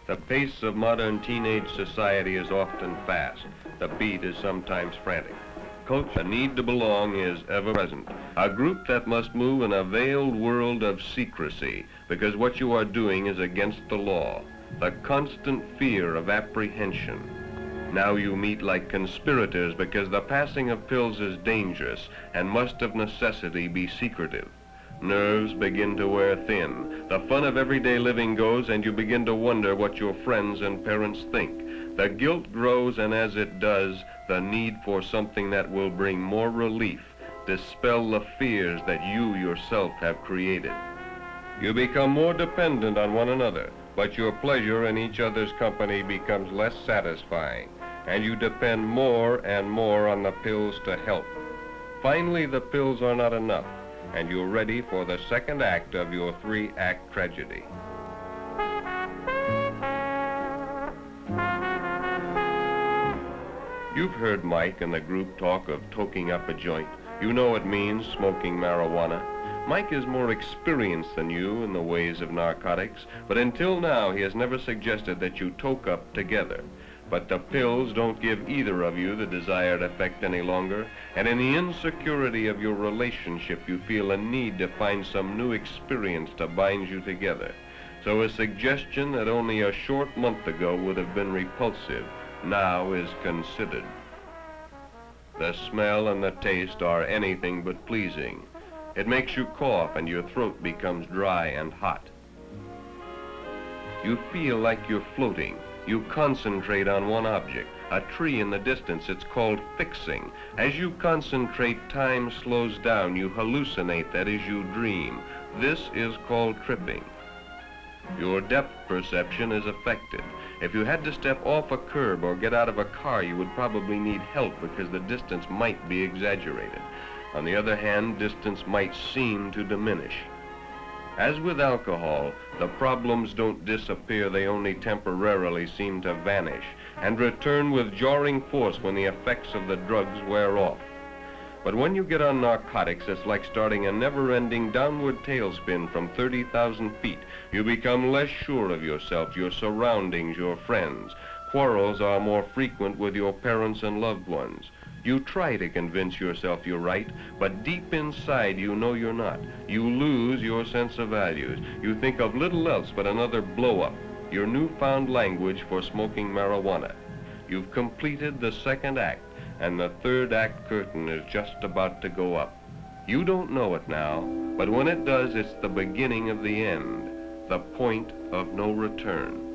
The pace of modern teenage society is often fast. The beat is sometimes frantic. Culture, the need to belong, is ever present. A group that must move in a veiled world of secrecy, because what you are doing is against the law. The constant fear of apprehension. Now you meet like conspirators because the passing of pills is dangerous and must of necessity be secretive. Nerves begin to wear thin. The fun of everyday living goes, and you begin to wonder what your friends and parents think. The guilt grows, and as it does, the need for something that will bring more relief, dispel the fears that you yourself have created. You become more dependent on one another, but your pleasure in each other's company becomes less satisfying, and you depend more and more on the pills to help. Finally, the pills are not enough, and you're ready for the second act of your three-act tragedy. You've heard Mike and the group talk of toking up a joint. You know it means smoking marijuana. Mike is more experienced than you in the ways of narcotics, but until now he has never suggested that you toke up together. But the pills don't give either of you the desired effect any longer, and in the insecurity of your relationship you feel a need to find some new experience to bind you together. So a suggestion that only a short month ago would have been repulsive now is considered. The smell and the taste are anything but pleasing. It makes you cough and your throat becomes dry and hot. You feel like you're floating. You concentrate on one object, a tree in the distance. It's called fixing. As you concentrate, time slows down. You hallucinate, that is, you dream. This is called tripping. Your depth perception is affected. If you had to step off a curb or get out of a car, you would probably need help because the distance might be exaggerated. On the other hand, distance might seem to diminish. As with alcohol, the problems don't disappear, they only temporarily seem to vanish and return with jarring force when the effects of the drugs wear off. But when you get on narcotics, it's like starting a never-ending downward tailspin from 30,000 feet. You become less sure of yourself, your surroundings, your friends. Quarrels are more frequent with your parents and loved ones. You try to convince yourself you're right, but deep inside you know you're not. You lose your sense of values. You think of little else but another blow-up, your newfound language for smoking marijuana. You've completed the second act, and the third act curtain is just about to go up. You don't know it now, but when it does, it's the beginning of the end, the point of no return.